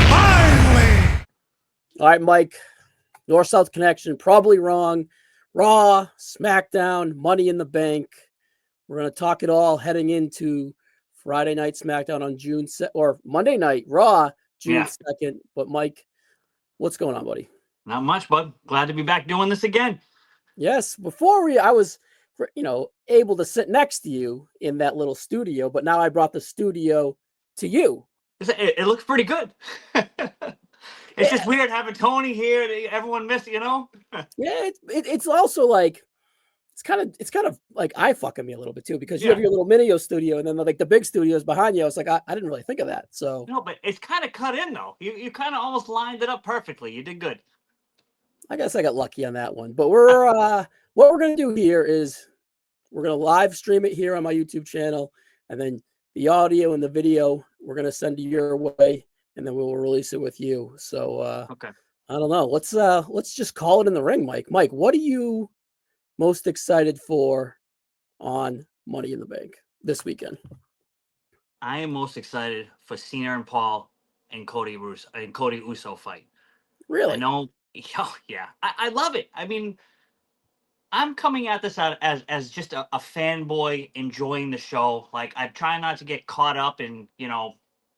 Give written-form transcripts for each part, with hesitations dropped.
Finally! All right, Mike. North-South connection, probably wrong. Raw, SmackDown, Money in the Bank. We're going to talk it all heading into Friday night SmackDown on or Monday night Raw, June 2nd. But Mike, what's going on, buddy? Not much, bud. Glad to be back doing this again. Yes. Before I was, able to sit next to you in that little studio, but now I brought the studio to you. It looks pretty good. It's just weird having Tony here. Everyone missed, Yeah, it's also like it's kind of like eye fucking me a little bit too, because you have your little mini studio and then like the big studios behind you. I was like, I didn't really think of that. So no, but it's kind of cut in though. You kind of almost lined it up perfectly. You did good. I guess I got lucky on that one. But we're what we're gonna do here is we're gonna live stream it here on my YouTube channel, and then the audio and the video we're gonna send your way, and then we'll release it with you. So okay. I don't know. Let's just call it in the ring, Mike. Mike, what are you most excited for on Money in the Bank this weekend? I am most excited for Cena and Paul and Cody Uso fight. Really? I know. Oh, yeah. I love it. I mean, I'm coming at this as just a fanboy enjoying the show. Like, I'm trying not to get caught up and,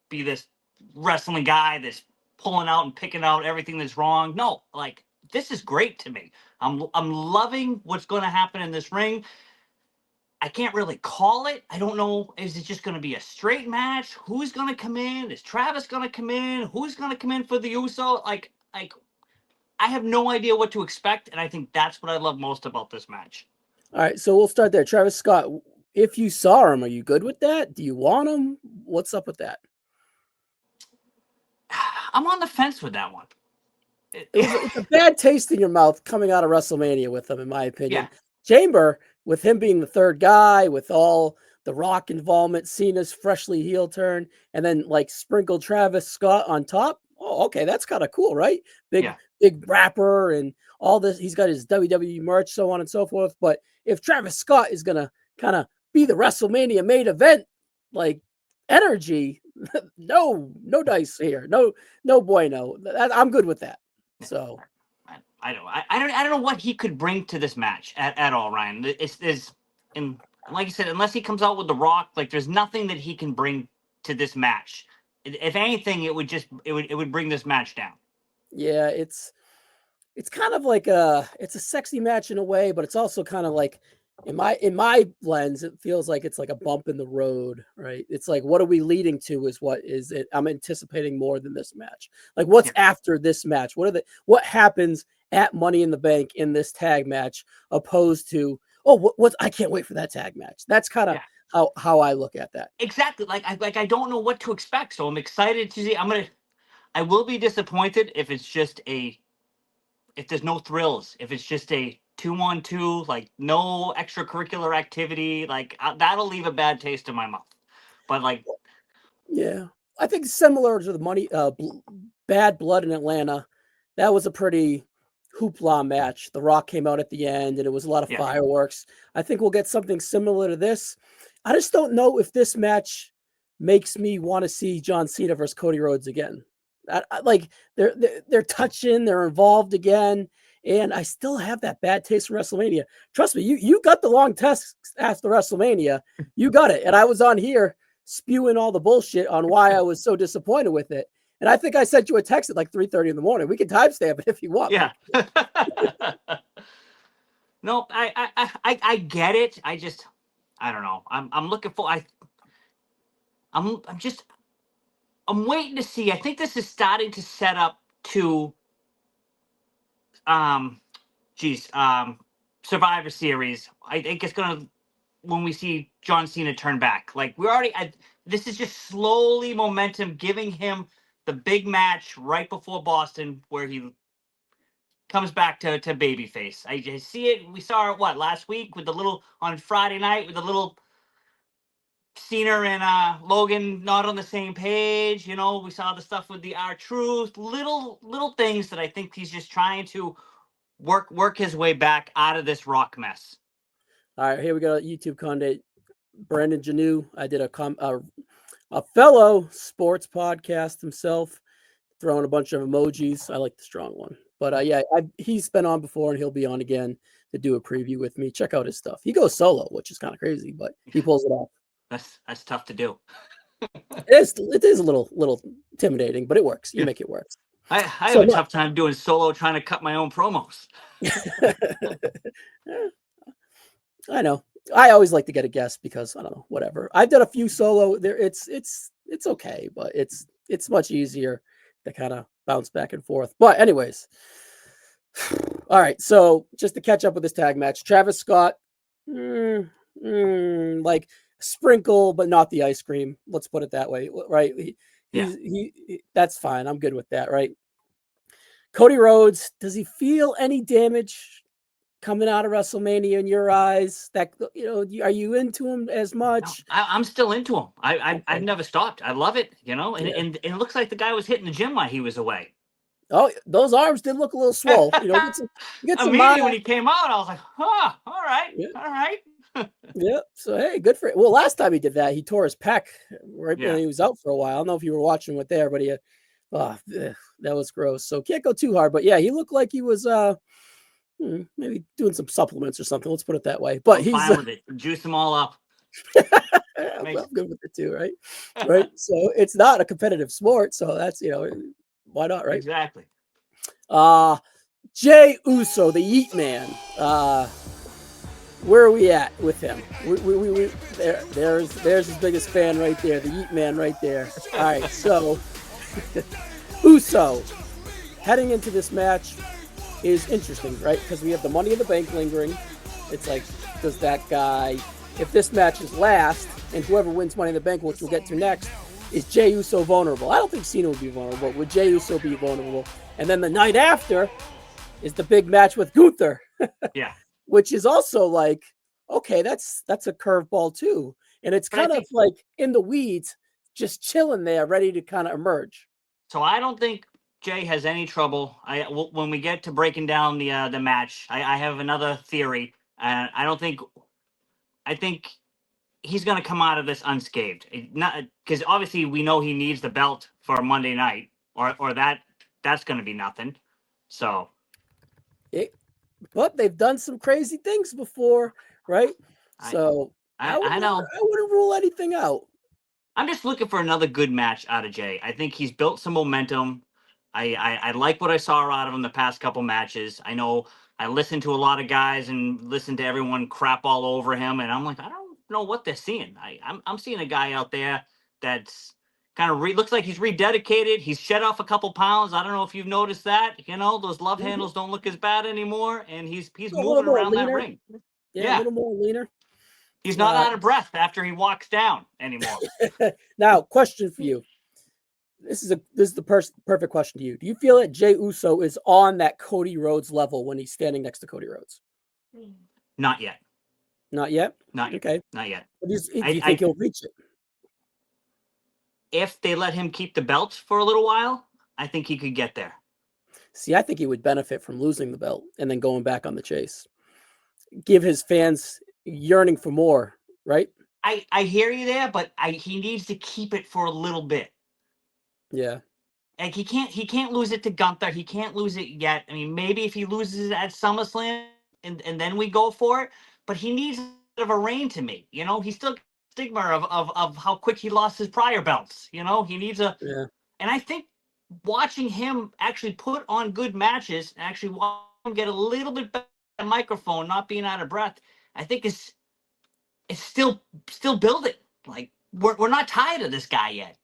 be this wrestling guy that's pulling out and picking out everything that's wrong. No, like, this is great to me. I'm loving what's going to happen in this ring. I can't really call it. I don't know. Is it just going to be a straight match? Who's going to come in? Is Travis going to come in? Who's going to come in for the Uso? Like, I have no idea what to expect, and I think that's what I love most about this match. All right, so we'll start there. Travis Scott, if you saw him, are you good with that? Do you want him? What's up with that? I'm on the fence with that one. It's a bad taste in your mouth coming out of WrestleMania with him, in my opinion. Yeah. Chamber, with him being the third guy, with all the Rock involvement, Cena's freshly heel turn, and then like sprinkled Travis Scott on top. Oh, okay, that's kind of cool, right? Big rapper and all this. He's got his WWE merch, so on and so forth. But if Travis Scott is gonna kind of be the WrestleMania main event, like energy, no dice here, no bueno. I'm good with that. So I don't know what he could bring to this match at all, Ryan. And like you said, unless he comes out with the Rock, like there's nothing that he can bring to this match. If anything, it would bring this match down. Yeah, it's kind of like it's a sexy match in a way, but it's also kind of like in my lens, it feels like it's like a bump in the road, right? It's like, what are we leading to is what is it? I'm anticipating more than this match. Like, what's after this match? What happens at Money in the Bank in this tag match, opposed to, what I can't wait for that tag match. That's kind of how I look at that. Exactly. I don't know what to expect, so I'm excited to see. I will be disappointed if there's no thrills, if it's just a 2-on-2, like no extracurricular activity, like that'll leave a bad taste in my mouth. But I think similar to the Bad Blood in Atlanta, that was a pretty hoopla match. The Rock came out at the end, and it was a lot of fireworks. I think we'll get something similar to this. I just don't know if this match makes me want to see John Cena versus Cody Rhodes again. Like they're touching, they're involved again, and I still have that bad taste from WrestleMania. Trust me, you got the long test after WrestleMania. You got it, and I was on here spewing all the bullshit on why I was so disappointed with it. And I think I sent you a text at like 3:30 in the morning. We can timestamp it if you want. Yeah. No, I get it. I don't know. I'm looking for. I'm waiting to see. I think this is starting to set up to Survivor Series. I think it's gonna, when we see John Cena turn back. Like this is just slowly momentum giving him the big match right before Boston where he comes back to babyface. I just see it. We saw it last week with on Friday night with the little Cena and Logan not on the same page. We saw the stuff with the R-Truth, little things that I think he's just trying to work his way back out of this Rock mess. All right, here we go. YouTube content. Brandon Janu. I did a a fellow sports podcast himself, throwing a bunch of emojis. I like the strong one. But yeah, he's been on before, and he'll be on again to do a preview with me. Check out his stuff. He goes solo, which is kind of crazy, but he pulls it off. That's tough to do. It is a little intimidating, but it works. You make it work. I have a tough time doing solo, trying to cut my own promos. I know. I always like to get a guest because I don't know, whatever. I've done a few solo there. It's okay, but it's much easier to kind of bounce back and forth. But anyways, all right. So just to catch up with this tag match, Travis Scott, like sprinkle, but not the ice cream. Let's put it that way, right? He that's fine. I'm good with that, right? Cody Rhodes, does he feel any damage coming out of WrestleMania in your eyes? That are you into him as much? No, I'm still into him. I've never stopped. I love it, and it looks like the guy was hitting the gym while he was away. Oh, those arms did look a little swole. Get some immediately when he came out, I was like, "Huh, all right." Yeah. So hey, good for it. Well, last time he did that, he tore his pec right when he was out for a while. I don't know if you were watching with there, but that was gross. So can't go too hard. But yeah, he looked like he was maybe doing some supplements or something. Let's put it that way. But he's fine with it. Juice them all up. I'm good with it too, right? Right. So it's not a competitive sport, so that's why not, right? Exactly. Jey Uso, the Yeet Man. Where are we at with him? There's his biggest fan right there, the Yeet Man right there. All right, so Uso heading into this match is interesting, right? Because we have the Money in the Bank lingering. It's like, does that guy, if this match is last, and whoever wins Money in the Bank, which we'll get to next, is Jey Uso vulnerable? I don't think Cena would be vulnerable. Would Jey Uso be vulnerable? And then the night after is the big match with Gunther. Yeah. Which is also like, okay, that's a curveball too. And it's kind of like in the weeds, just chilling there, ready to kind of emerge. So I don't think Jey has any trouble. When we get to breaking down the match, I have another theory. I think he's going to come out of this unscathed. Not because obviously we know he needs the belt for Monday night, or that's going to be nothing. So. But they've done some crazy things before, right? So I know. I wouldn't rule anything out. I'm just looking for another good match out of Jey. I think he's built some momentum. I like what I saw out of him the past couple matches. I know I listened to a lot of guys and listened to everyone crap all over him, and I'm like, I don't know what they're seeing. I'm seeing a guy out there that's kind of looks like he's rededicated. He's shed off a couple pounds. I don't know if you've noticed that. Those love handles don't look as bad anymore, and he's moving around that ring. Yeah, a little more leaner. He's not out of breath after he walks down anymore. Now, question for you. This is the perfect question to you. Do you feel that Jey Uso is on that Cody Rhodes level when he's standing next to Cody Rhodes? Not yet. Not yet? Not yet. Okay. Not yet. Do you think he'll reach it? If they let him keep the belt for a little while, I think he could get there. See, I think he would benefit from losing the belt and then going back on the chase. Give his fans yearning for more, right? I hear you there, but he needs to keep it for a little bit. Yeah. Like he can't lose it to Gunther. He can't lose it yet. I mean, maybe if he loses it at SummerSlam and then we go for it, but he needs a bit of a reign to me. He's still got stigma of how quick he lost his prior belts. He needs a and I think watching him actually put on good matches and actually watch him get a little bit better at the microphone, not being out of breath, I think it's still building. Like we're not tired of this guy yet.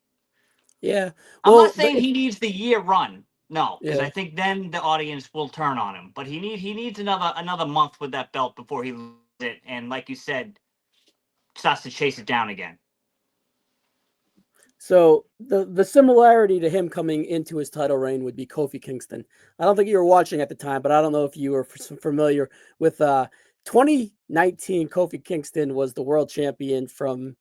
Yeah. Well, I'm not saying he needs the year run. No, because I think then the audience will turn on him. But he needs another month with that belt before he loses it, and like you said, starts to chase it down again. So the similarity to him coming into his title reign would be Kofi Kingston. I don't think you were watching at the time, but I don't know if you were familiar with 2019. Kofi Kingston was the world champion from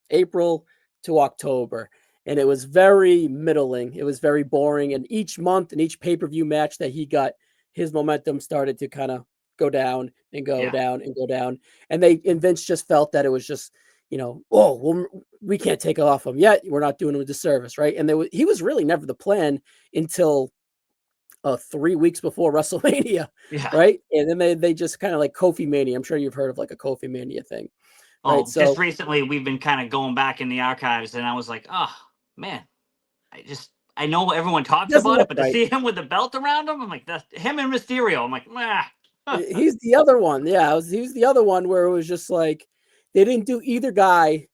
April to October. And it was very middling. It was very boring. And each month and each pay-per-view match that he got, his momentum started to kind of go down and go down and go down. And Vince just felt that it was just, oh, well, we can't take it off him yet. We're not doing him a disservice, right? And he was really never the plan until 3 weeks before WrestleMania, Yeah. right? And then they just kind of like Kofi Mania. I'm sure you've heard of like a Kofi Mania thing, right? Oh, just So recently we've been kind of going back in the archives, and I was like, oh man, I know everyone it talks doesn't about it, look but to right. see him with the belt around him, I'm like, that's him and Mysterio. I'm like, He's the other one. Yeah, he's the other one where it was just like they didn't do either guy.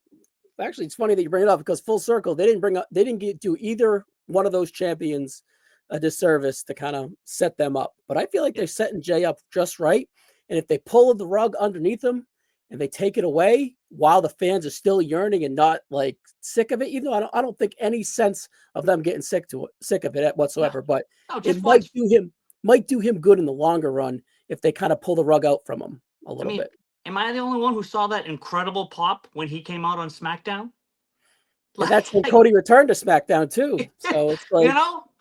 Actually, it's funny that you bring it up because full circle, they didn't do either one of those champions a disservice to kind of set them up. But I feel like yeah. they're setting Jay up just right. And if they pull the rug underneath them and they take it away while the fans are still yearning and not like sick of it, even though I don't think any sense of them getting sick of it No, whatsoever. But no, it just watch. might do him good in the longer run if they kind of pull the rug out from him a I little mean, bit. am I the only one who saw that incredible pop when he came out on SmackDown? And that's when Like, Cody returned to SmackDown too. So it's like,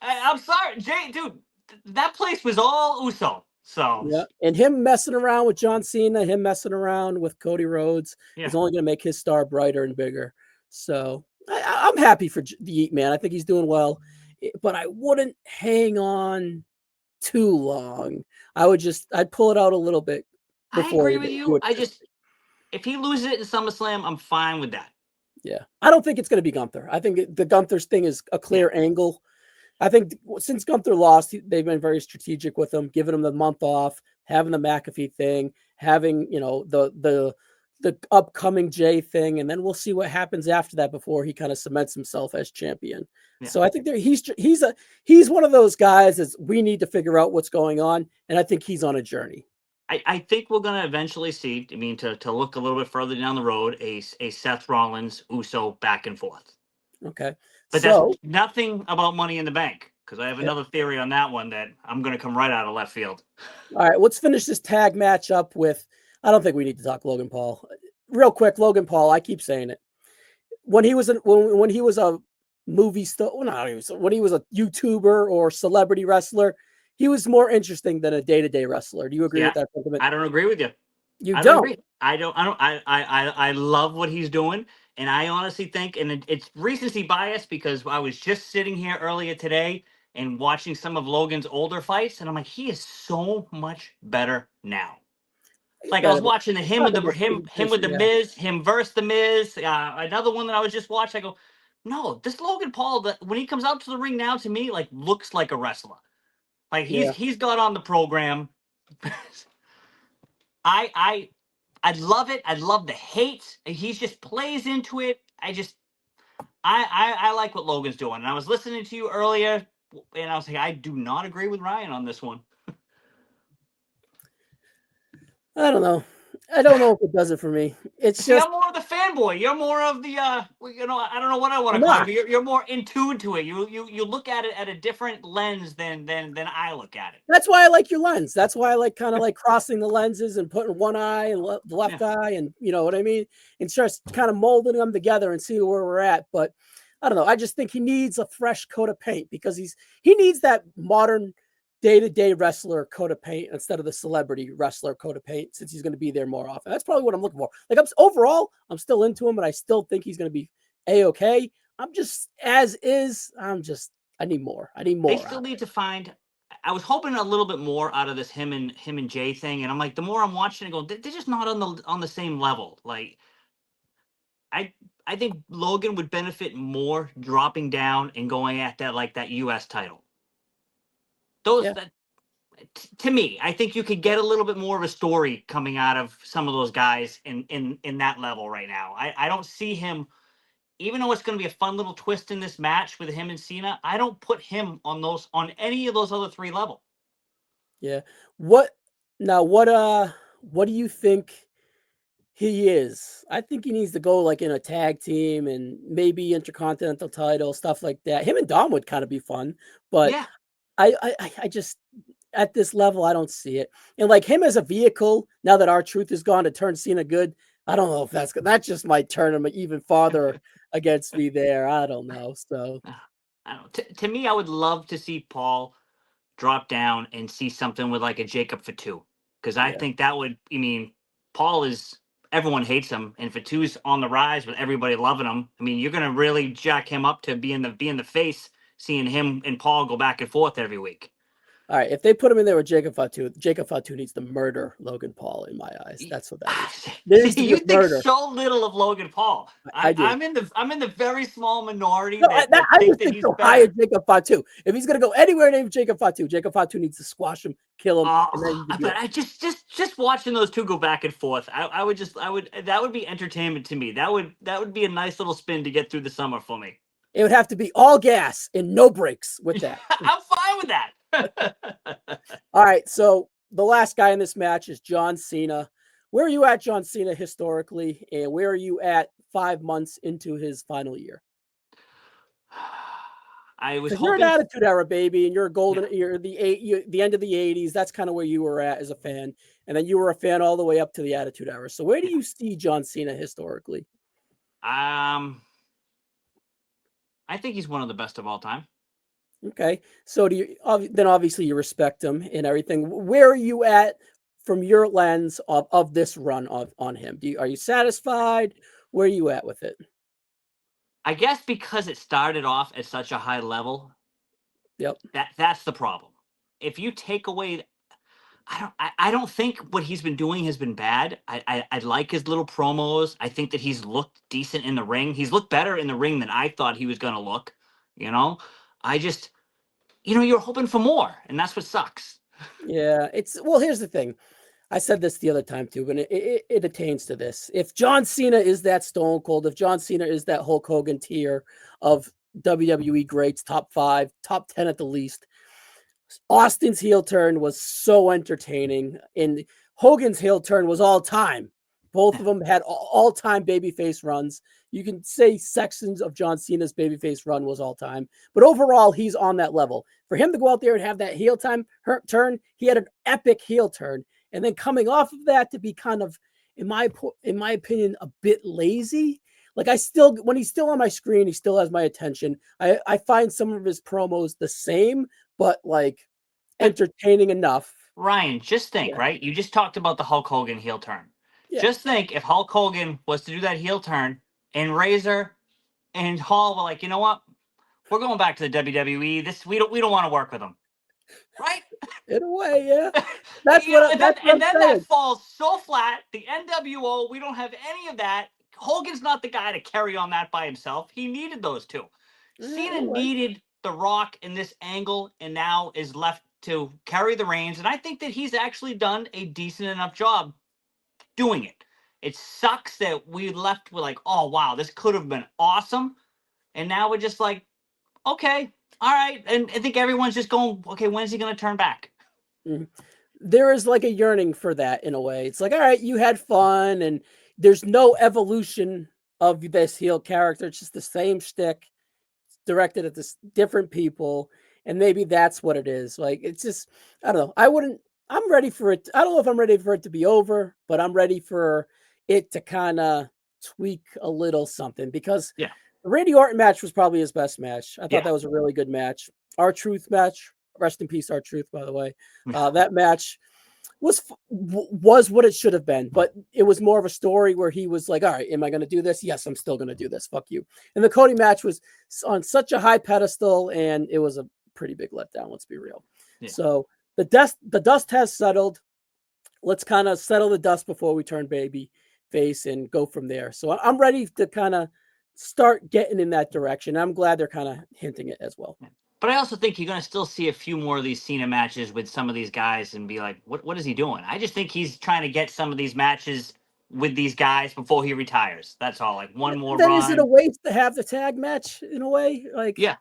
I'm sorry, Jay, dude, that place was all Uso. So yeah, and him messing around with John Cena, him messing around with Cody Rhodes yeah, is only going to make his star brighter and bigger. So I'm happy for the Yeet Man. I think he's doing well, but I wouldn't hang on too long. I'd pull it out a little bit I before agree you with do you. it. If he loses it in SummerSlam, I'm fine with that. Yeah, I don't think it's going to be Gunther. I think the Gunther's thing is a Yeah, clear angle. I think since Gunther lost, they've been very strategic with him, giving him the month off, having the McAfee thing, having the upcoming Jay thing, and then we'll see what happens after that before he kind of cements himself as champion. yeah. So I think he's one of those guys that we need to figure out what's going on, and I think he's on a journey. I think we're going to eventually see. I mean, to look a little bit further down the road, a Seth Rollins Uso back and forth. Okay, But that's so nothing about Money in the Bank, because I have yeah. another theory on that one that I'm going to come right out of left field. All right, let's finish this tag match up with. I don't think we need to talk Logan Paul. Real quick, Logan Paul. I keep saying it. When he was when he was a movie star, when he was a YouTuber or celebrity wrestler, he was more interesting than a day-to-day wrestler. Do you agree Yeah, with that sentiment? I don't agree with you. You I don't don't. agree. I love what he's doing, and I honestly think, and it's recency bias because I was just sitting here earlier today and watching some of Logan's older fights, and I'm like, he is so much better now. He's Like I was better than watching him with probably the this him with presentation. the Yeah, Miz, him versus the Miz. Another one that I was just watching. I go, no, this Logan Paul. When he comes out to the ring now, to me, like looks like a wrestler. Like yeah. he's got on the program. I I I love it. I love the hate. He just plays into it. I like what Logan's doing. And I was listening to you earlier, and I was like, I do not agree with Ryan on this one. I don't know. I don't know if it does it for me. It's See, just I'm more of the fanboy. You're more of the I don't know what I want I'm to call you, not. but you're more in tune to it. You look at it at a different lens than I look at it. That's why I like your lens. That's why I like kind of like crossing the lenses and putting one eye and the Yeah. left eye, and you know what I mean, and just kind of molding them together and see where we're at. But I don't know. I just think he needs a fresh coat of paint because he needs that modern day-to-day wrestler coat of paint instead of the celebrity wrestler coat of paint since he's going to be there more often. That's probably what I'm looking for. Like overall, I'm still into him, and I still think he's going to be a-okay. I'm just as is. I need more. I need They more. still need to find. I was hoping a little bit more out of this him and Jay thing, and I'm like, the more I'm watching it, go, they're just not on the same level. Like I I think Logan would benefit more dropping down and going at that U.S. title. Those Yeah. that to me, I think you could get a little bit more of a story coming out of some of those guys in that level right now. I don't see him, even though it's going to be a fun little twist in this match with him and Cena. I don't put him on any of those other three levels. Yeah. What now? What do you think he is? I think he needs to go like in a tag team and maybe intercontinental title stuff like that. Him and Dom would kind of be fun, but Yeah, I just at this level I don't see it. And like him as a vehicle, now that our truth is gone to turn Cena good, I don't know if that just might turn him even farther against me there. I don't know. So I don't. To me, I would love to see Paul drop down and see something with like a Jacob for two, because I yeah. think that would. I mean, Paul is everyone hates him, and Fatu's on the rise with everybody loving him. I mean, you're gonna really jack him up to being the face, seeing him and Paul go back and forth every week. All right, if they put him in there with Jacob Fatu needs to murder Logan Paul in my eyes. That's what that is. There needs to be You a think murder. so little of Logan Paul. I do. I'm in the very small minority No, that I think would that think he's so better. high as Jacob Fatu. If he's gonna go anywhere named Jacob Fatu needs to squash him, kill him, and then you But I just watching those two go back and forth, I would that would be entertainment to me. That would be a nice little spin to get through the summer for me. It would have to be all gas and no brakes with that. I'm fine with that. All right, so the last guy in this match is John Cena. Where are you at, John Cena, historically, and where are you at 5 months into his final year? I was Because you're an hoping Attitude Era baby, and you're a golden. You're the end of the '80s. That's kind of where you were at as a fan, and then you were a fan all the way up to the Attitude Era. So where do you see John Cena historically? I think he's one of the best of all time. Okay, so do you? Then obviously you respect him and everything. Where are you at from your lens of this run on him? Are you satisfied? Where are you at with it? I guess because it started off at such a high level. Yep. That's the problem. If you take away, I don't think what he's been doing has been bad. I like his little promos. I think that he's looked decent in the ring. He's looked better in the ring than I thought he was going to look. I just, you're hoping for more, and that's what sucks. Yeah, here's the thing. I said this the other time too, but it attains to this. If John Cena is that Stone Cold, if John Cena is that Hulk Hogan tier of WWE greats, top 5, top 10 at the least, Austin's heel turn was so entertaining, and Hogan's heel turn was all time. Both of them had all-time babyface runs. You can say sections of John Cena's babyface run was all time, but overall, he's on that level. For him to go out there and have that heel turn, he had an epic heel turn, and then coming off of that to be kind of, in my opinion, a bit lazy. Like when he's still on my screen, he still has my attention. I find some of his promos the same, but like entertaining enough. Ryan, just think, right? You just talked about the Hulk Hogan heel turn. Yeah. Just think if Hulk Hogan was to do that heel turn and Razor and Hall were like, you know what? We're going back to the WWE. We don't want to work with them. Right? In a way, yeah. That's what that falls so flat. The NWO, we don't have any of that. Hogan's not the guy to carry on that by himself. He needed those two. Cena needed The Rock in this angle, and now is left to carry the reins. And I think that he's actually done a decent enough job doing it. It sucks that we left with like, oh wow, this could have been awesome, and now we're just like, okay, all right. And I think everyone's just going, okay, when's he going to turn back? There is like a yearning for that in a way. It's like, all right, you had fun, and there's no evolution of this heel character. It's just the same shtick directed at this different people, and maybe that's what it is. Like, it's just, I don't know. I'm ready for it. I don't know if I'm ready for it to be over, but I'm ready for it to kind of tweak a little something, because the Randy Orton match was probably his best match. I thought that was a really good match. R-Truth match, rest in peace, R-Truth, by the way. That match was what it should have been, but it was more of a story where he was like, all right, am I going to do this? Yes, I'm still going to do this. Fuck you. And the Cody match was on such a high pedestal, and it was a pretty big letdown. Let's be real. So the dust has settled. Let's kind of settle the dust before we turn baby face and go from there. So I'm ready to kind of start getting in that direction. I'm glad they're kind of hinting it as well. But I also think you're going to still see a few more of these Cena matches with some of these guys and be like, what is he doing? I just think he's trying to get some of these matches with these guys before he retires. That's all. Like one more then run. Is it a waste to have the tag match in a way? Like, yeah.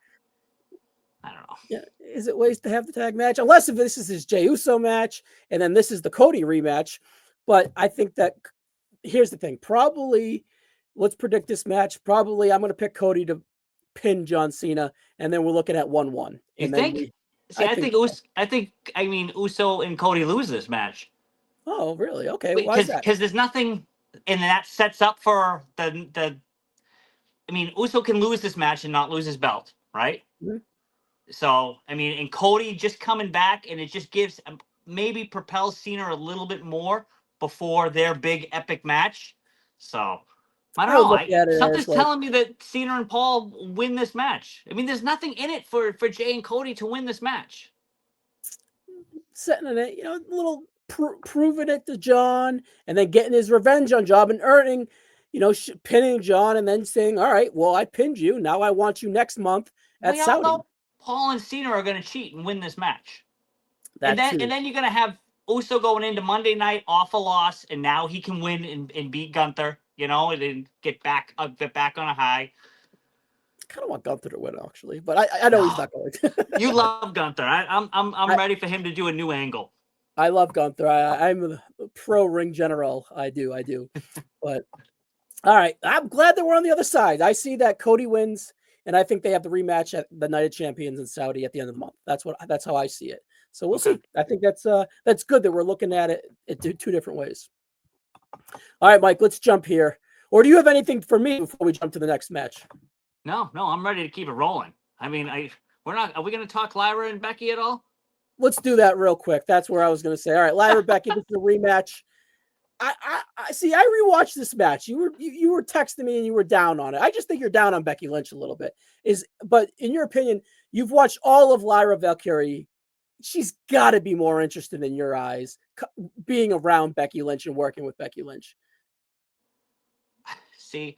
I don't know. Yeah, is it waste to have the tag match? Unless if this is his Jey Uso match, and then this is the Cody rematch. But I think that here's the thing. Probably, let's predict this match. Probably, I'm going to pick Cody to pin John Cena, and then we're looking at 1-1. You think? I mean, Uso and Cody lose this match. Oh, really? Okay. Why is that? Because there's nothing, and that sets up for the. I mean, Uso can lose this match and not lose his belt, right? Mm-hmm. So, I mean, and Cody just coming back, and it just gives, maybe propels Cena a little bit more before their big epic match. So I don't I would know. look at it Something's as like telling me that Cena and Paul win this match. I mean, there's nothing in it for Jey and Cody to win this match. setting it, you know, a little proving it to John, and then getting his revenge on John and earning, you know, pinning John, and then saying, "All right, well, I pinned you. Now I want you next month at We all Saudi." know Paul and Cena are going to cheat and win this match. And That too. then you're going to have Uso going into Monday night off a loss, and now he can win and beat Gunther, you know, and then get back on a high. I kind of want Gunther to win, actually, but I know he's not going to. You love Gunther. I'm ready for him to do a new angle. I love Gunther. I'm a pro ring general. I do. But all right, I'm glad that we're on the other side. I see that Cody wins, and I think they have the rematch at the Night of Champions in Saudi at the end of the month. That's how I see it. So we'll see. I think that's good that we're looking at it two different ways. All right, Mike, let's jump here. Or do you have anything for me before we jump to the next match? No, I'm ready to keep it rolling. I mean, are we going to talk Lyra and Becky at all? Let's do that real quick. That's where I was going to say. All right, Lyra, Becky, this is a rematch. I see. I rewatched this match. You were texting me and you were down on it. I just think you're down on Becky Lynch a little bit. But in your opinion, you've watched all of Lyra Valkyrie. She's got to be more interested in your eyes being around Becky Lynch and working with Becky Lynch. See,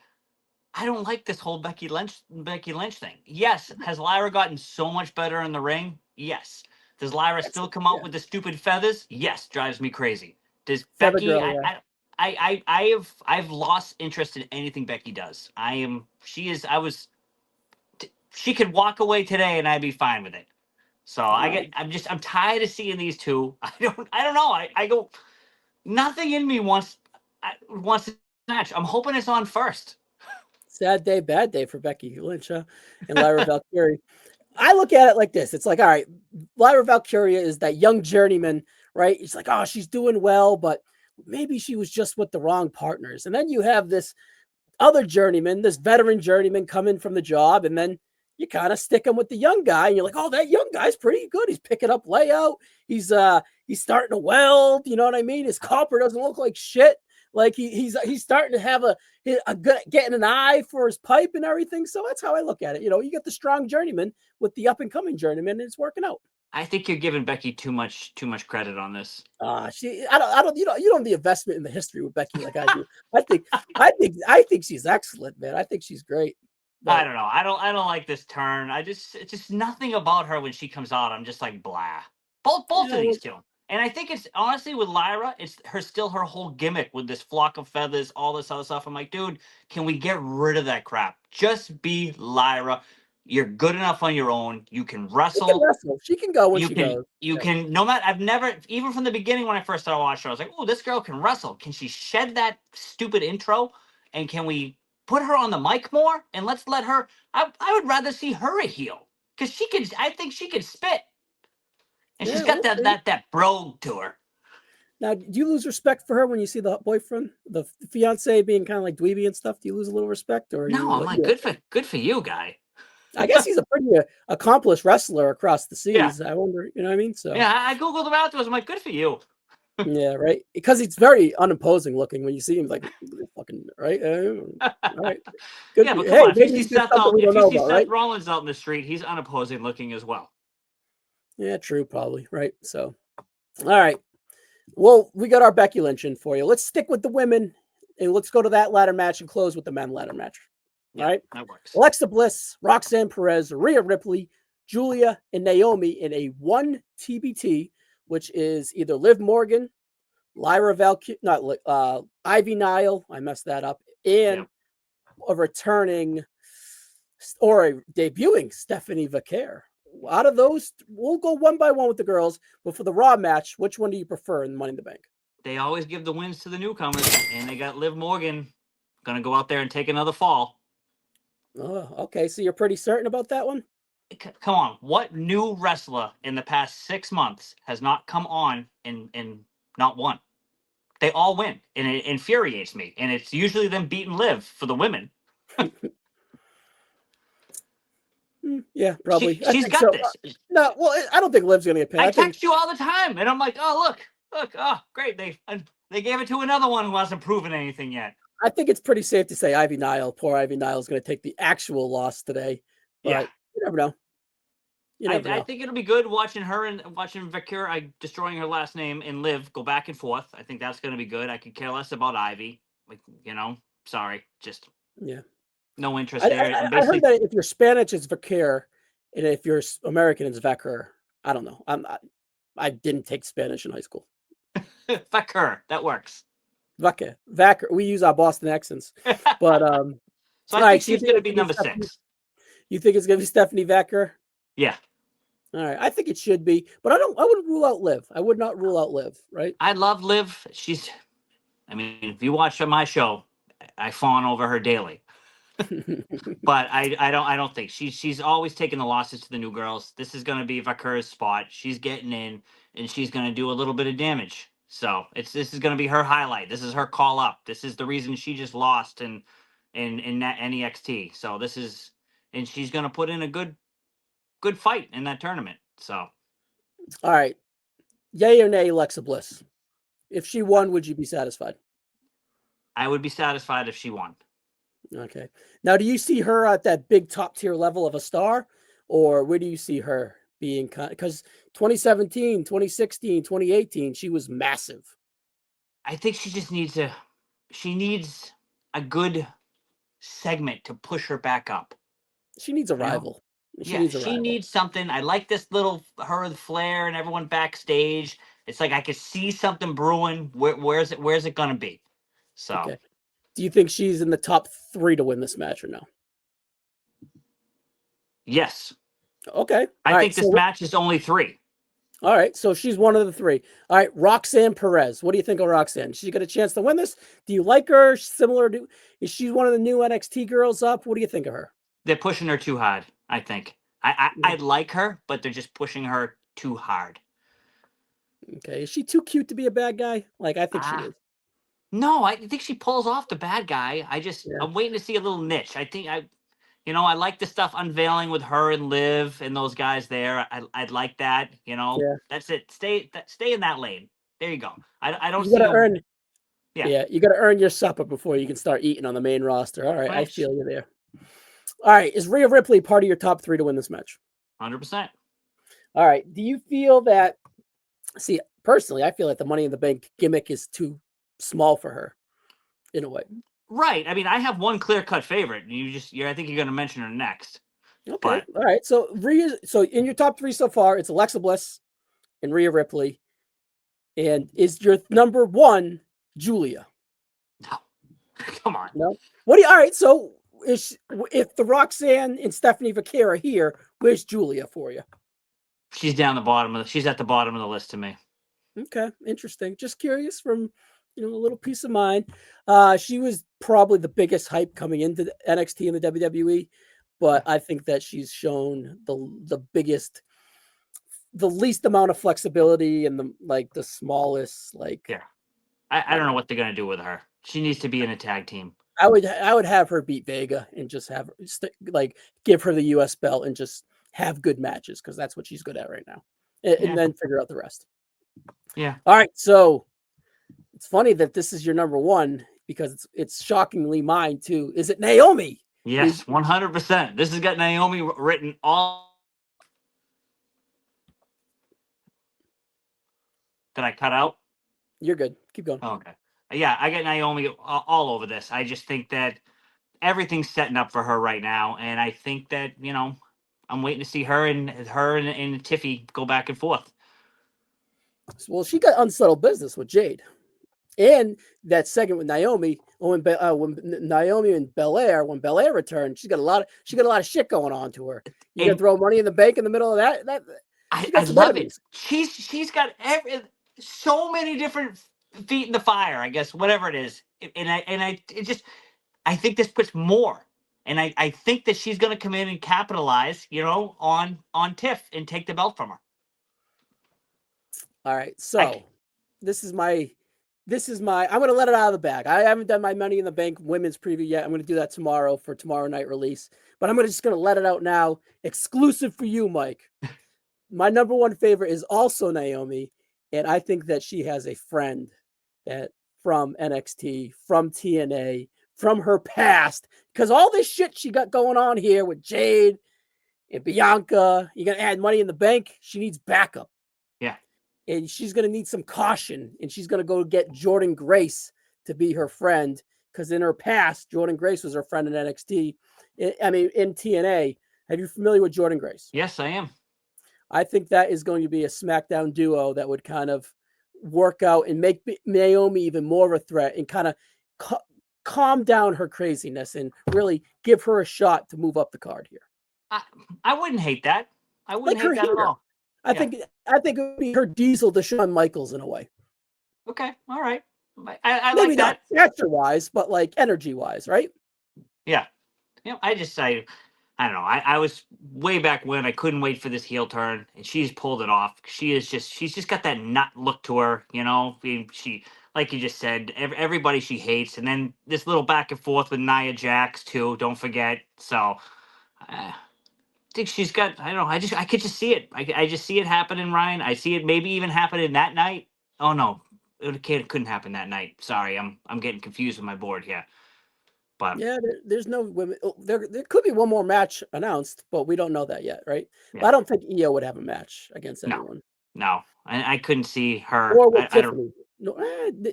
I don't like this whole Becky Lynch thing. Yes, has Lyra gotten so much better in the ring? Yes. Does Lyra still come out with the stupid feathers? Yes, drives me crazy. Does Becky? Girl, yeah. I've lost interest in anything Becky does. She could walk away today and I'd be fine with it. So I'm tired of seeing these two. I don't know. I go, nothing in me wants to match. I'm hoping it's on first. Sad day, bad day for Becky Lynch, huh? And Lyra Valkyrie. I look at it like this. It's like, all right, Lyra Valkyrie is that young journeyman, right? It's like, oh, she's doing well, but maybe she was just with the wrong partners. And then you have this other journeyman, this veteran journeyman coming from the job, and then you kind of stick him with the young guy, and you're like, oh, that young guy's pretty good. He's picking up layout. He's starting to weld. You know what I mean? His copper doesn't look like shit. Like he's starting to have a good getting an eye for his pipe and everything. So that's how I look at it. You know, you get the strong journeyman with the up and coming journeyman, and it's working out. I think you're giving Becky too much credit on this. I don't. You don't have the investment in the history with Becky like I do. I think she's excellent, man. I think she's great. But I don't know. I don't like this turn. It's just nothing about her when she comes out. I'm just like blah. Both of these two. And I think it's honestly with Lyra, it's still her whole gimmick with this flock of feathers, all this other stuff. I'm like, dude, can we get rid of that crap? Just be Lyra. You're good enough on your own. You can wrestle. She can go when she goes. You can. No matter. I've never, even from the beginning when I first started watching her, I was like, oh, this girl can wrestle. Can she shed that stupid intro? And can we put her on the mic more? And let's let her. I would rather see her a heel because she could. I think she could spit. And she's got that brogue to her. Now, do you lose respect for her when you see the boyfriend, the fiance being kind of like dweeby and stuff? Do you lose a little respect? Or no, I'm like, good for you, guy. I guess he's a pretty accomplished wrestler across the seas. Yeah. I wonder, you know what I mean? So yeah, I googled him afterwards. I'm like, good for you. Yeah, right. Because he's very unimposing looking when you see him. Like, fucking right. All right. Good. Yeah, but come on, if you see Seth Rollins out in the street, he's unimposing looking as well. Yeah, true, probably. Right. So, all right. Well, we got our Becky Lynch in for you. Let's stick with the women and let's go to that ladder match and close with the men ladder match. Yeah, all right. That works. Alexa Bliss, Roxanne Perez, Rhea Ripley, Julia, and Naomi in a 1 TBT, which is either Liv Morgan, Lyra Valkyrie, Ivy Nile. I messed that up. And a returning or a debuting Stephanie Vaquer. Out of those, we'll go one by one with the girls. But for the Raw match, which one do you prefer in Money in the Bank? They always give the wins to the newcomers, and they got Liv Morgan going to go out there and take another fall. Oh, okay. So you're pretty certain about that one? Come on. What new wrestler in the past 6 months has not come on and not won? They all win, and it infuriates me. And it's usually them beating Liv for the women. Yeah, probably. She's got this. No, well, I don't think Liv's going to get pinned. I text you all the time, and I'm like, oh, look, oh, great. They gave it to another one who hasn't proven anything yet. I think it's pretty safe to say Ivy Nile, poor Ivy Nile, is going to take the actual loss today. Yeah. But you never know. You never I know. think it'll be good watching her and watching Valkyrie destroying her last name and Liv go back and forth. I think that's going to be good. I could care less about Ivy. Like, sorry, just Yeah. no interest there. And I heard basically, that if you're Spanish, it's Vakir, and if you're American, it's Vakir. I don't know. I didn't take Spanish in high school. fuck her. That works. Vakir. We use our Boston accents, but So I all right. think So you she's think going to it's be gonna number Stephanie? 6. You think it's going to be Stephanie Vakir? Yeah. All right. I think it should be, but I wouldn't rule out Liv. I would not rule out Liv. Right? I love Liv. I mean, if you watch my show, I fawn over her daily. But I don't think she's always taking the losses to the new girls. This is going to be Vakir's spot. She's getting in and she's going to do a little bit of damage. So this is going to be her highlight. This is her call up. This is the reason she just lost in that NEXT. So and she's going to put in a good fight in that tournament. So All right. Yay or nay, Alexa Bliss? If she won, would you be satisfied? I would be satisfied if she won. Okay. Now, do you see her at that big top tier level of a star, or where do you see her being? Because 2017, 2016, 2018, she was massive. I think she just needs a good segment to push her back up. She needs a rival. She needs something. I like this little her with Flair and everyone backstage. It's like I could see something brewing. Where's it gonna be? So okay. Do you think she's in the top 3 to win this match or no? Yes. Okay. I think this match is only 3. All right. So she's one of the 3. All right. Roxanne Perez. What do you think of Roxanne? She got a chance to win this? Do you like her? Is she one of the new NXT girls up? What do you think of her? They're pushing her too hard, I think. I like her, but they're just pushing her too hard. Okay. Is she too cute to be a bad guy? Like, I think she is. No, I think she pulls off the bad guy. I'm waiting to see a little niche. I like the stuff unveiling with her and Liv and those guys there. I'd like that. That's it. Stay in that lane. There you go. I don't you see gotta earn. Yeah, you got to earn your supper before you can start eating on the main roster. All right, I feel you there. All right, is Rhea Ripley part of your top 3 to win this match? 100%. All right. Do you feel that? See, personally, I feel like the Money in the Bank gimmick is too small for her, in a way. Right. I mean, I have one clear-cut favorite. I think you're going to mention her next. Okay. All right. So So in your top 3 so far, it's Alexa Bliss and Rhea Ripley, and is your number 1 Julia? No. Come on. No. All right. So if the Roxanne and Stephanie Vakir are here, where's Julia for you? She's at the bottom of the list to me. Okay, interesting. Just curious from a little peace of mind. She was probably the biggest hype coming into the NXT and the WWE, but I think that she's shown the least amount of flexibility and the smallest I don't know what they're gonna do with her. She needs to be in a tag team. I would have her beat Vega and just have give her the US belt and just have good matches because that's what she's good at right now, and then figure out the rest. Yeah. All right. So it's funny that this is your number 1 because it's shockingly mine too. Is it Naomi? Yes, 100%. This has got Naomi written all. Did I cut out? You're good. Keep going. Oh, okay. Yeah, I got Naomi all over this. I just think that everything's setting up for her right now, and I think that I'm waiting to see her and Tiffy go back and forth. Well, she got unsettled business with Jade, and that segment with Naomi when Naomi and Belair returned, she got a lot of shit going on to her. You gonna throw Money in the Bank in the middle of that? I love it. She's got so many different feet in the fire, I guess, whatever it is, I think this puts more. And I think that she's going to come in and capitalize, on Tiff and take the belt from her. All right. So this is my, I'm going to let it out of the bag. I haven't done my Money in the Bank women's preview yet. I'm going to do that tomorrow for tomorrow night release, but I'm just going to let it out now. Exclusive for you, Mike. My number 1 favorite is also Naomi. And I think that she has a friend that from NXT, from TNA, from her past, because all this shit she got going on here with Jade and Bianca, you're going to add Money in the Bank. She needs backup. Yeah. And she's going to need some caution, and she's going to go get Jordynne Grace to be her friend, because in her past, Jordynne Grace was her friend in NXT. In TNA. Are you familiar with Jordynne Grace? Yes, I am. I think that is going to be a SmackDown duo that would kind of work out and make Naomi even more of a threat and kind of calm down her craziness and really give her a shot to move up the card here. I wouldn't hate that. I wouldn't hate that at all. I think it would be her Diesel to Shawn Michaels in a way. Okay, all right. I Maybe like that. Not stature-wise, but like energy-wise, right? Yeah. I don't know. I was way back when I couldn't wait for this heel turn, and she's pulled it off. She's just got that nut look to her, She, like you just said, everybody she hates, and then this little back and forth with Nia Jax too. Don't forget. So, I think she's got. I don't know. I could just see it. I just see it happening, Ryan. I see it maybe even happening that night. Oh no, it couldn't happen that night. Sorry, I'm getting confused with my board here. But yeah, there's no women. There could be one more match announced, but we don't know that yet, right? Yeah. But I don't think Io would have a match against anyone. No, I couldn't see her. Or with Tiffany. No,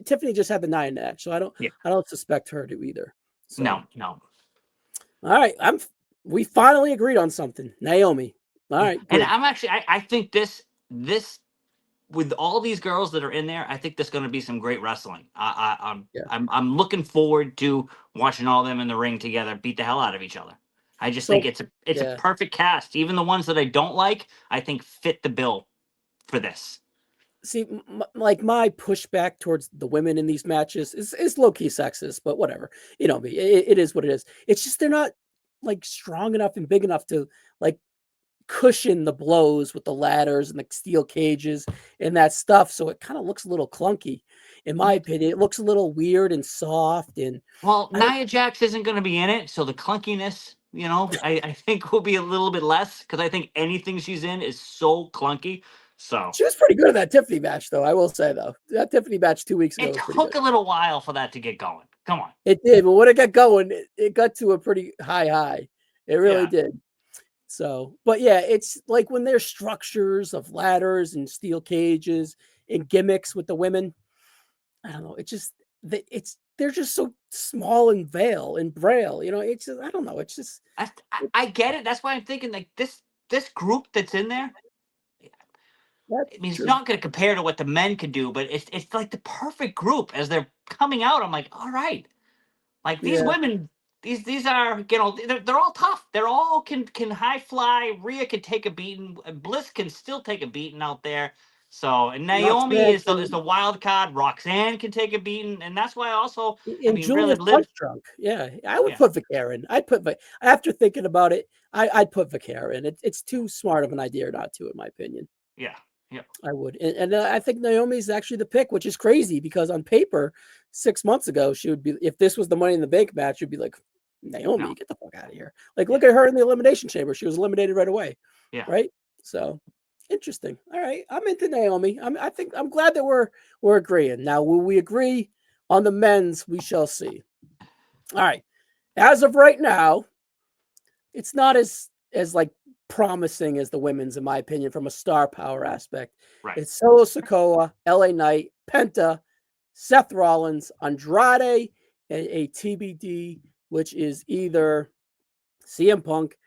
Tiffany just had the 9 match, so I don't suspect her to either. So. No. All right, we finally agreed on something. Naomi. All right, good. And I'm actually I think this with all these girls that are in there, I think there's going to be some great wrestling. I'm looking forward to watching all them in the ring together beat the hell out of each other. I just think it's a perfect cast. Even the ones that I don't like, I think fit the bill for this. See, like my pushback towards the women in these matches is low-key sexist, but whatever. It is what it is. It's just they're not like strong enough and big enough to like cushion the blows with the ladders and the steel cages and that stuff, so it kind of looks a little clunky in my opinion. It looks a little weird and soft. And Nia Jax isn't going to be in it, so the clunkiness, I think will be a little bit less, because I think anything she's in is so clunky. So she was pretty good in that Tiffany match, though. I will say, though, that Tiffany match 2 weeks ago, it took a little while for that to get going. Come on, it did, but when it got going, it got to a pretty high. It really did. So, but yeah, it's like when there's structures of ladders and steel cages and gimmicks with the women, I don't know. They're just so small and braille. It's just, I don't know. It's just I get it. That's why I'm thinking like this group that's in there. It's not going to compare to what the men can do, but it's like the perfect group as they're coming out. I'm like, all right, like these women. These are, they're all tough. They're all can high fly. Rhea can take a beating. Bliss can still take a beating out there. So, and Naomi is the wild card. Roxanne can take a beating, and that's why also. Julia's punch drunk. Yeah, I would put Vicara in. After thinking about it, I'd put Vicara in. It's too smart of an idea not to, in my opinion. Yeah. I would, and I think Naomi's actually the pick, which is crazy because on paper, 6 months ago, she would be. If this was the Money in the Bank match, you'd be like, Naomi, get the fuck out of here. Like, look at her in the Elimination Chamber. She was eliminated right away. Yeah. Right. So interesting. All right, I'm into Naomi. I'm glad that we're agreeing. Now, will we agree on the men's? We shall see. All right. As of right now, it's not as like promising as the women's, in my opinion, from a star power aspect. Right. It's Solo Sikoa, LA Knight, Penta, Seth Rollins, Andrade, and a TBD, which is either CM Punk,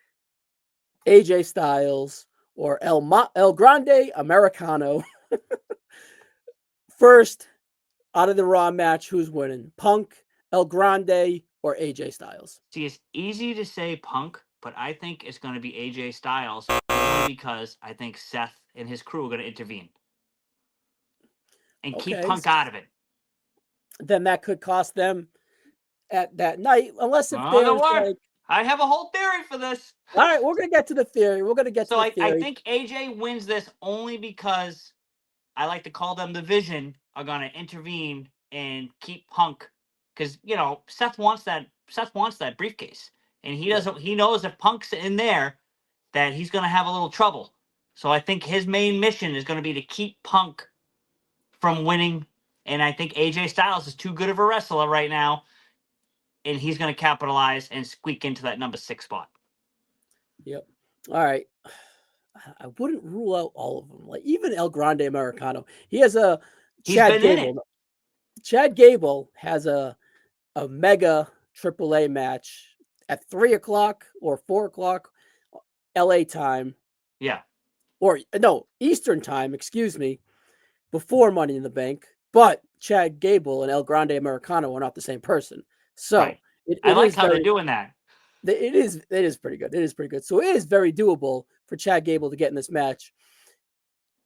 AJ Styles, or El Grande Americano. First, out of the Raw match, who's winning? Punk, El Grande, or AJ Styles? See, it's easy to say Punk, but I think it's going to be AJ Styles, only because I think Seth and his crew are going to intervene and keep Punk out of it. Then that could cost them at that night, unless if there's like... I have a whole theory for this. All right, we're going to get to the theory. I think AJ wins this only because I like to call them the Vision are going to intervene and keep Punk, because Seth wants that briefcase. And he doesn't. He knows if Punk's in there, that he's going to have a little trouble. So I think his main mission is going to be to keep Punk from winning And I think AJ Styles is too good of a wrestler right now, and he's going to capitalize and squeak into that number 6 spot. Yep. All right. I wouldn't rule out all of them. Like even El Grande Americano, he has a Chad Gable. Chad Gable has a mega AAA match at 3:00 or 4:00 LA time. Yeah. Or no, Eastern time, excuse me, before Money in the Bank. But Chad Gable and El Grande Americano are not the same person. So right. I like how they're doing that. It is pretty good. It is pretty good. So it is very doable for Chad Gable to get in this match.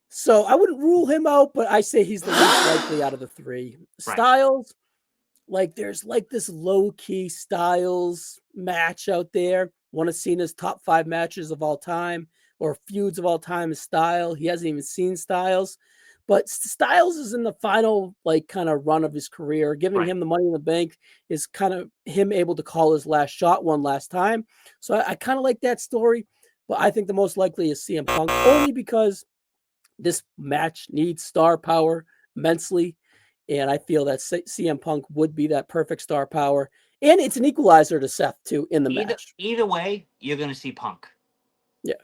So I wouldn't rule him out, but I say he's the least likely out of the 3. Right. Styles, like there's like this low-key Styles match out there. One of Cena's top 5 matches of all time or feuds of all time is Style. He hasn't even seen Styles. But Styles is in the final, like, kind of run of his career. Giving him the Money in the Bank is kind of him able to call his last shot one last time. So I kind of like that story. But I think the most likely is CM Punk, only because this match needs star power immensely. And I feel that CM Punk would be that perfect star power. And it's an equalizer to Seth, too, in the match. Either way, you're going to see Punk. Yeah.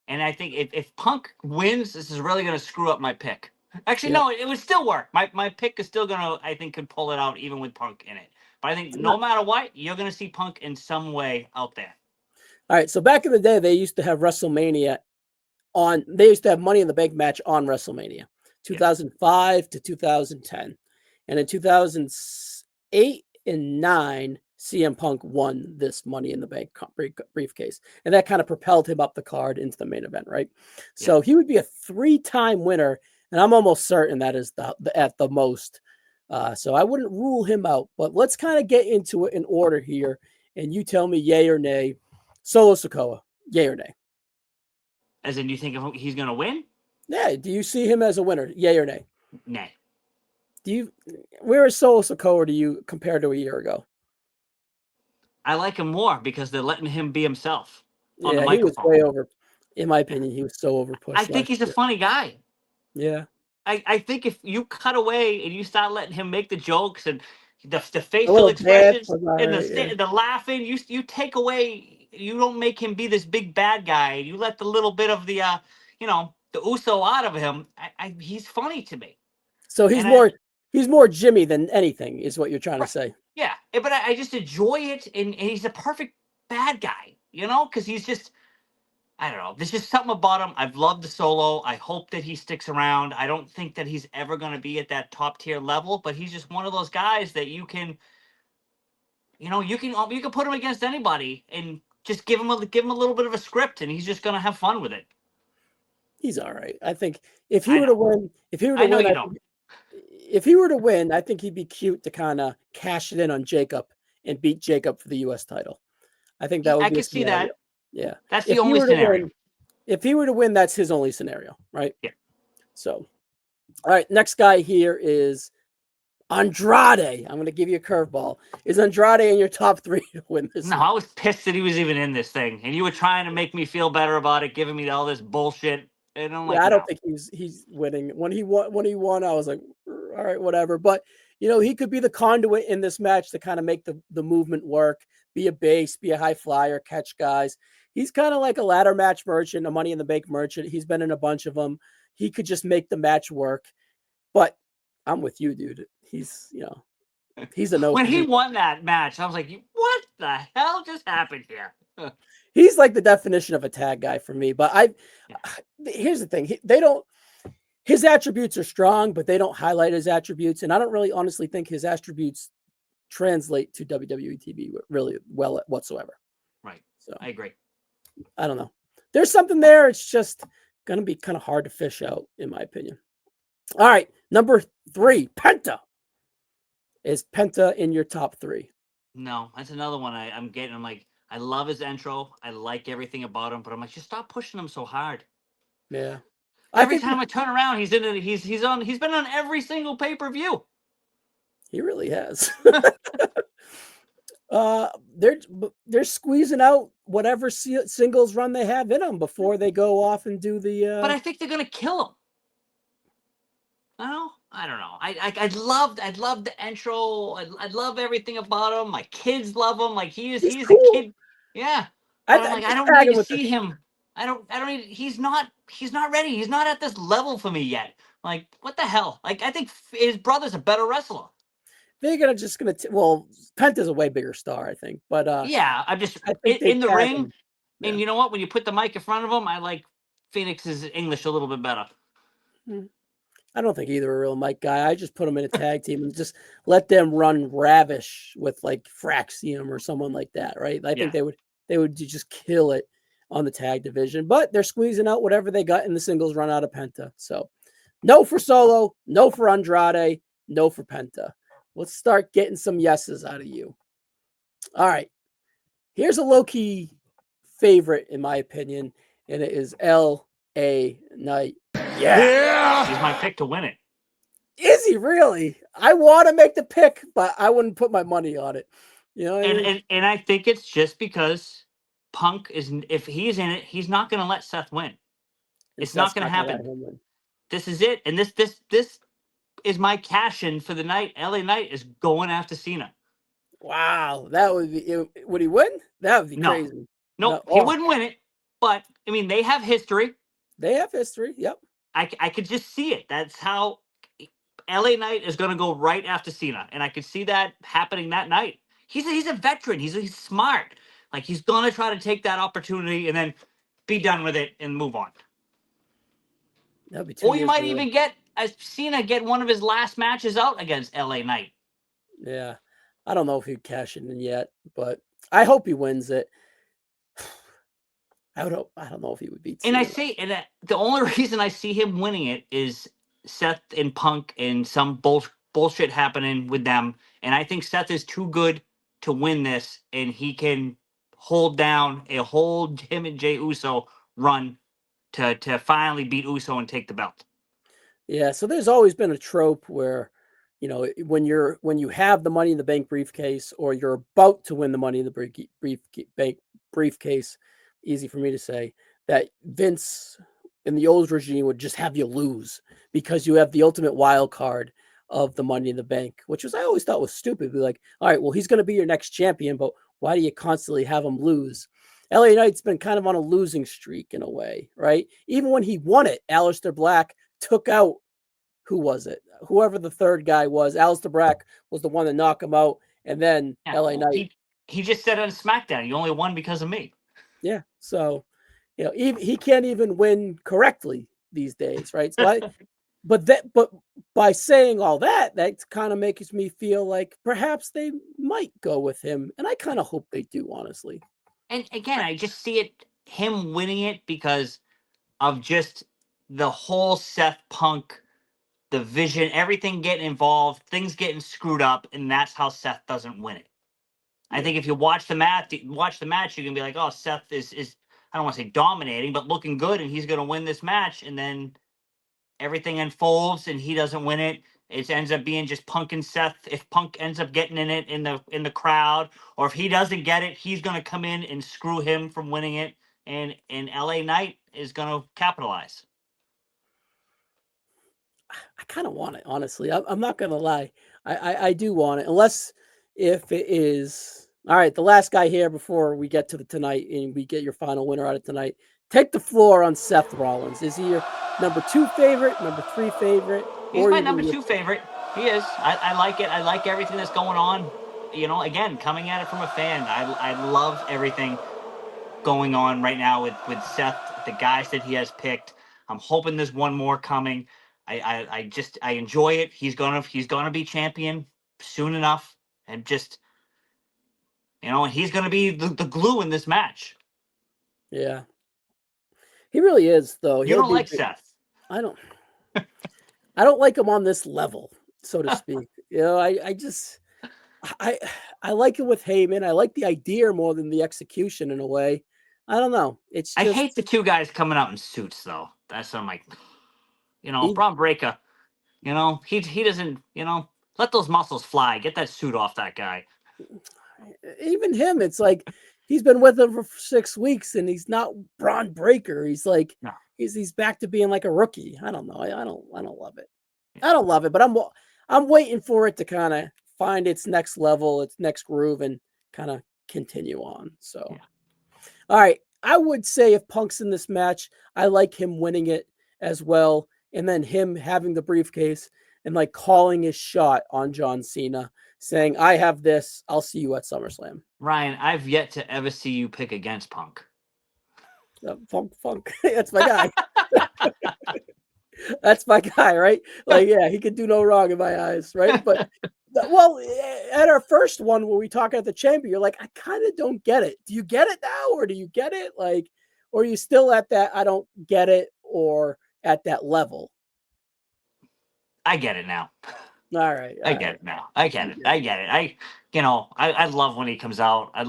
And I think if Punk wins, this is really going to screw up my pick. Actually, no, it would still work. My pick is still going to, I think, could pull it out even with Punk in it. But I think no matter what, you're going to see Punk in some way out there. All right. So back in the day, they used to have WrestleMania they used to have Money in the Bank match on WrestleMania, 2005 to 2010. And in 2008 and 9, CM Punk won this Money in the Bank briefcase. And that kind of propelled him up the card into the main event, right? Yeah. So he would be a 3-time winner. And I'm almost certain that is at the most. So I wouldn't rule him out. But let's kind of get into it in order here. And you tell me yay or nay. Solo Sikoa, yay or nay? As in, you think he's going to win? Yeah. Do you see him as a winner? Yay or nay? Nay. Where is Solo Sikoa to you compared to a year ago? I like him more because they're letting him be himself on the Yeah, microphone. He was way over. In my opinion, he was so over pushed. I think he's a funny guy. Yeah. I think if you cut away and you start letting him make the jokes and the facial expressions and the laughing, you take away, you don't make him be this big bad guy. You let the little bit of the the Uso out of him. He's funny to me. So he's more Jimmy than anything, is what you're trying to say. Yeah, but I just enjoy it, and he's a perfect bad guy, because he's just, I don't know. There's just something about him. I've loved the Solo. I hope that he sticks around. I don't think that he's ever going to be at that top tier level, but he's just one of those guys that you can put him against anybody and just give him a little bit of a script, and he's just going to have fun with it. He's all right. I think if he were to win, I think he'd be cute to kind of cash it in on Jacob and beat Jacob for the U.S. title. I think that would be a scenario. I could see that. Yeah. That's the only scenario. If he were to win, that's his only scenario, right? Yeah. So, all right, next guy here is Andrade. I'm going to give you a curveball. Is Andrade in your top 3 to win this? No, I was pissed that he was even in this thing, and you were trying to make me feel better about it, giving me all this bullshit. And I'm like, I don't think he's winning. When he won, I was like, all right, whatever. But he could be the conduit in this match to kind of make the movement work, be a base, be a high flyer, catch guys. He's kind of like a ladder match merchant, a Money in the Bank merchant. He's been in a bunch of them. He could just make the match work. But I'm with you, dude. He's a no. When he won that match, I was like, what the hell just happened here? He's like the definition of a tag guy for me. But here's the thing. His attributes are strong, but they don't highlight his attributes. And I don't really honestly think his attributes translate to WWE TV really well whatsoever. Right. So I agree. I don't know. There's something there. It's just going to be kind of hard to fish out, in my opinion. All right. Number 3, Penta. Is Penta in your top 3? No, that's another one I'm getting. I'm like, I love his intro. I like everything about him, but I'm like, just stop pushing him so hard. Yeah. Every time I turn around, he's been on every single pay-per-view. He really has. They're squeezing out whatever singles run they have in them before they go off and do the. But I think they're gonna kill him. I don't know. I love the intro. I love everything about him. My kids love him. Like He's he is a cool. kid. Yeah. But I'm I like, I just don't tag need him to with the. see him. I don't need, he's not ready. He's not at this level for me yet. Like, what the hell? Like, I think his brother's a better wrestler. They're gonna. Well, Penta's a way bigger star, I think. But Yeah, I'm just I think they in the tag ring. him. And Yeah. you know what? When you put the mic in front of him, I like Phoenix's English a little bit better. Hmm. I don't think either are a real Mike guy. I just put them in a tag team and just let them run ravish with like Fraxium or someone like that, right? I think Yeah. they would just kill it on the tag division, but they're squeezing out whatever they got in the singles run out of Penta. So no for Solo, no for Andrade, no for Penta. Let's start getting some yeses out of you. All right. Here's a low-key favorite, in my opinion, and it is L.A. Knight. Yeah. He's my pick to win it. Is he really? I want to make the pick, but I wouldn't put my money on it. You know what I mean? And I think it's just because Punk is, if he's in it, he's not going to let Seth win. And It's not Seth's going to not going to let happen. him win. This is it. And this is my cash in for the night. LA Knight is going after Cena. Wow, that would be. Would he win? That would be No, crazy. no, No, he oh, wouldn't win it. But I mean, they have history. they have history. Yep. I could just see it. That's how LA Knight is going to go right after Cena, and I could see that happening that night. He's a veteran. He's smart. Like he's going to try to take that opportunity and then be done with it and move on. That'd be 2 Or you years might away. even get Cena get one of his last matches out against LA Knight. Yeah, I don't know if he'd cash it in yet, but I hope he wins it. I don't know if he would beat And Cena. the only reason I see him winning it is Seth and Punk and some bullshit happening with them. And I think Seth is too good to win this, and he can hold down a whole him and Jey Uso run to finally beat Uso and take the belt. Yeah, so there's always been a trope where, when you have the Money in the Bank briefcase or you're about to win the Money in the bank briefcase, easy for me to say, that Vince in the old regime would just have you lose because you have the ultimate wild card of the Money in the Bank, which was I always thought was stupid. Be like, all right, well, he's going to be your next champion, but why do you constantly have him lose? LA Knight's been kind of on a losing streak in a way, right? Even when he won it, Aleister Black took out, who was it? Whoever the third guy was. Aleister Black was the one to knock him out, and then Yeah, LA well, Knight. he just said on SmackDown, you only won because of me. Yeah, so he can't even win correctly these days, right? So but by saying all that, that kind of makes me feel like perhaps they might go with him, and I kind of hope they do, honestly. And again, I just see it him winning it because of just the whole Seth Punk, the vision, everything getting involved, things getting screwed up, and that's how Seth doesn't win it. I Yeah. think if you watch the match, you can be like, oh, Seth is I don't want to say dominating, but looking good, and he's going to win this match, and then everything unfolds, and he doesn't win it. It ends up being just Punk and Seth. If Punk ends up getting in it in the crowd, or if he doesn't get it, he's going to come in and screw him from winning it, and LA Knight is going to capitalize. I kind of want it, honestly. I'm not gonna lie. I do want it, unless if it is all right. The last guy here before we get to the tonight and we get your final winner out of tonight. Take the floor on Seth Rollins. Is he your number 2 favorite, number 3 favorite, He's or my even number your 2 favorite. He is. I like it. I like everything that's going on. You know, again, coming at it from a fan, I love everything going on right now with Seth, the guys that he has picked. I'm hoping there's one more coming. I enjoy it. He's gonna be champion soon enough, and just he's gonna be the glue in this match. Yeah, he really is though. You He'll don't be. like Seth. I don't. I don't like him on this level, so to speak. I I like it with Heyman. I like the idea more than the execution in a way. I don't know. It's I just hate the two guys coming out in suits though. That's what I'm like, he, Braun Breaker. He doesn't. Let those muscles fly. Get that suit off that guy. even him. It's like he's been with him for 6 weeks and he's not Braun Breaker. He's like No. he's back to being like a rookie. I don't know. I don't love it. I don't love it, but I'm waiting for it to kind of find its next level, its next groove, and kind of continue on. So, all right, I would say if Punk's in this match, I like him winning it as well, and then him having the briefcase and like calling his shot on John Cena, saying, "I have this. I'll see you at SummerSlam." Ryan, I've yet to ever see you pick against Punk. Funk. That's my guy. That's my guy, right? Like, yeah, he could do no wrong in my eyes, right? But well, at our first one when we talk at the chamber, you're like, I kind of don't get it. Do you get it now, or do you get it? Like, or are you still at that I don't get it, or at that level? I get it now. All right. I get it now. I get it. I get it. I love when he comes out. I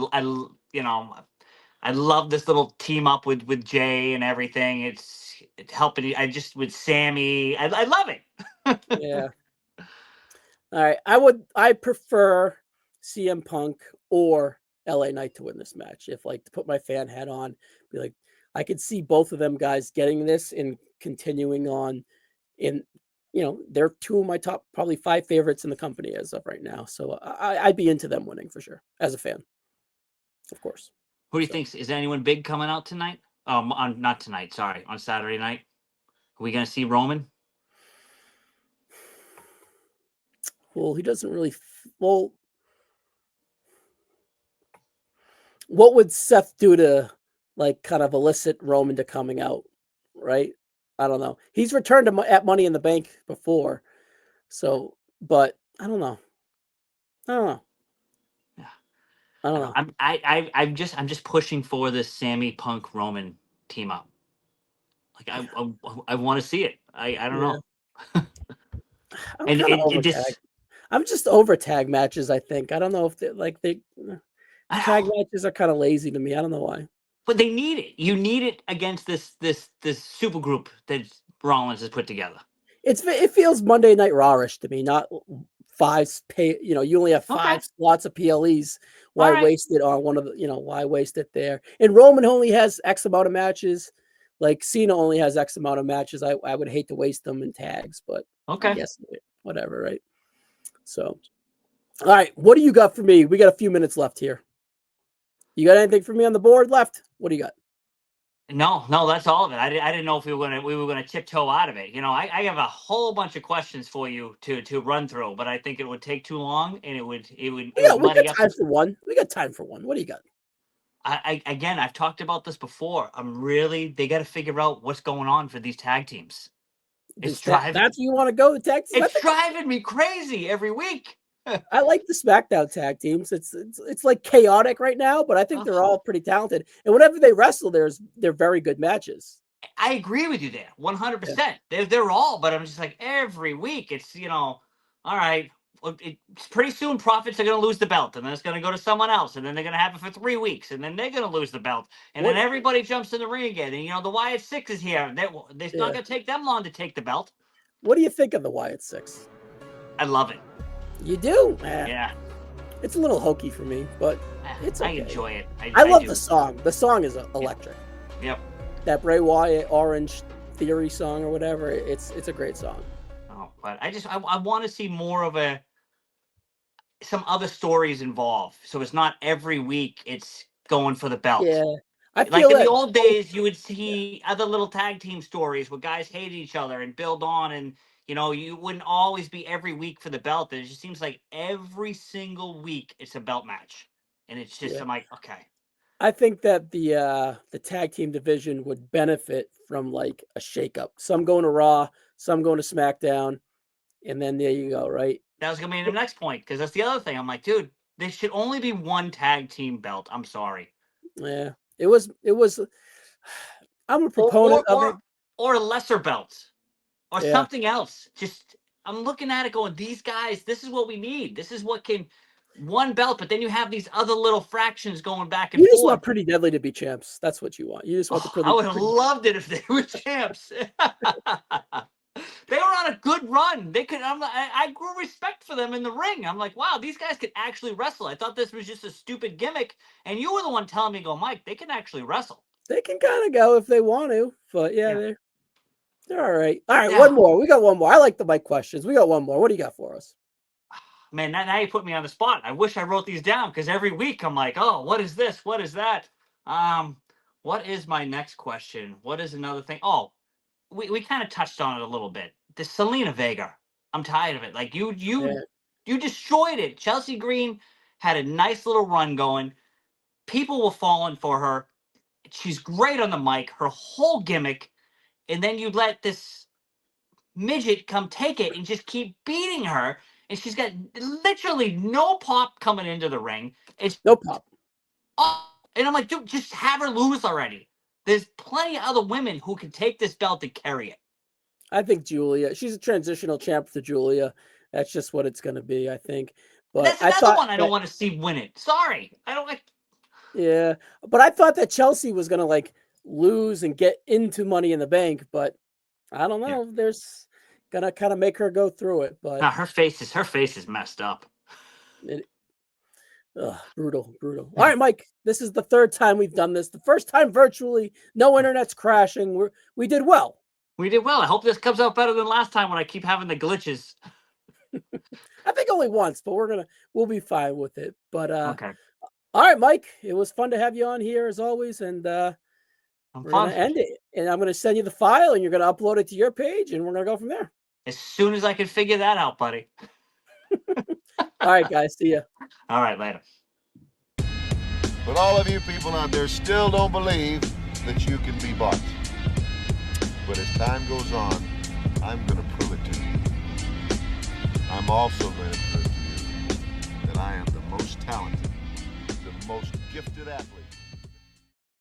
love this little team up with Jey and everything. It's helping. With Sammy. I love it. Yeah. All right. I prefer CM Punk or LA Knight to win this match. If like to put my fan hat on, be like, I could see both of them guys getting this and continuing on in, they're two of my top probably 5 favorites in the company as of right now. So I'd be into them winning for sure as a fan, of course. Who do you think? Is there anyone big coming out tonight? Not tonight. Sorry, on Saturday night. Are we gonna see Roman? Well, he doesn't really. Well, what would Seth do to like kind of elicit Roman to coming out? Right? I don't know. He's returned at Money in the Bank before, so but I don't know. Yeah. I don't know. I'm just pushing for this Sammy Punk Roman team up. Like I want to see it. I don't know. I'm kind of over tag. I'm just over tag matches. I think I don't know if tag matches are kind of lazy to me. I don't know why. But they need it. You need it against this super group that Rollins has put together. It feels Monday Night Rawish to me. Not 5 pay. You only have 5 slots of PLEs. Why waste it on one of the? Why waste it there? And Roman only has X amount of matches. Like Cena only has X amount of matches. I would hate to waste them in tags, but I guess whatever, right? So, all right, what do you got for me? We got a few minutes left here. You got anything for me on the board left? What do you got? No, that's all of it. I didn't know if we were gonna tiptoe out of it. I have a whole bunch of questions for you to run through, but I think it would take too long, and it would. We got time for one. We got time for one. What do you got? Again, I've talked about this before. They got to figure out what's going on for these tag teams. That's where you want to go, the tag teams? It's driving me crazy every week. I like the SmackDown tag teams. It's like chaotic right now, but I think they're all pretty talented. And whenever they wrestle, they're very good matches. I agree with you there, 100%. They're all, but I'm just like every week. It's all right. It's pretty soon. Profits are going to lose the belt, and then it's going to go to someone else, and then they're going to have it for 3 weeks, and then they're going to lose the belt, and then everybody jumps in the ring again. And the Wyatt Six is here. It's not going to take them long to take the belt. What do you think of the Wyatt Six? I love it. You do? Yeah. It's a little hokey for me, but it's okay. I enjoy it. I love the song. The song is electric. Yep. That Bray Wyatt Orange Theory song or whatever. It's a great song. Oh, but I want to see more of some other stories involved. So it's not every week it's going for the belt. Yeah. Like in the old days, you would see other little tag team stories where guys hated each other and build on, and you wouldn't always be every week for the belt. It just seems like every single week it's a belt match, and it's just I'm like, okay. I think that the tag team division would benefit from like a shakeup. Some going to Raw, some going to SmackDown, and then there you go, right? That was gonna be the next point, because that's the other thing. I'm like, dude, there should only be one tag team belt. I'm sorry. Yeah, it was. I'm a proponent of it. Or a lesser belt, or something else. Just I'm looking at it, going, these guys. This is what we need. This is what can. One belt, but then you have these other little fractions going back and forth. You just want Pretty Deadly to be champs. That's what you want. You just want the Pretty. I would have loved it if they were champs. They were on a good run. They could. I grew respect for them in the ring. I'm like, wow, these guys could actually wrestle. I thought this was just a stupid gimmick, and you were the one telling me, "Go, Mike, they can actually wrestle." They can kind of go if they want to, but They're all right. All right, Yeah. one more. We got one more. I like the mic questions. We got one more. What do you got for us? Man, now you put me on the spot. I wish I wrote these down because every week I'm like, oh, what is this? What is that? What is my next question? What is another thing? Oh, we kind of touched on it a little bit. The Selena Vega. I'm tired of it. Like Yeah. you destroyed it. Chelsea Green had a nice little run going. People were falling for her. She's great on the mic. Her whole gimmick, and then you let this midget come take it and just keep beating her. And she's got literally no pop coming into the ring. It's No pop. oh, and I'm like, dude, just have her lose already. There's plenty of other women who can take this belt and carry it. I think Julia. She's a transitional champ for Julia. That's just what it's going to be, I think. But That's I another thought one I don't that, want to see win it. Sorry, I don't like. yeah. But I thought that Chelsea was going to like lose and get into Money in the Bank. But I don't Yeah. know. There's gonna kind of make her go through it. But No, her face is messed up. it, brutal, brutal. All right, Mike. This is the third time we've done this. The first time virtually, no internet's crashing. We did well. We did well. I hope this comes out better than last time when I keep having the glitches. I think only once, but we'll be fine with it. But Okay, all right, Mike. It was fun to have you on here as always, and we're fun. gonna end it. And I'm gonna send you the file, and you're gonna upload it to your page, and we're gonna go from there. As soon as I can figure that out, buddy. All right, guys. See ya. All right, later. But all of you people out there still don't believe that you can be bought. But as time goes on, I'm going to prove it to you. I'm also going to prove to you that I am the most talented, the most gifted athlete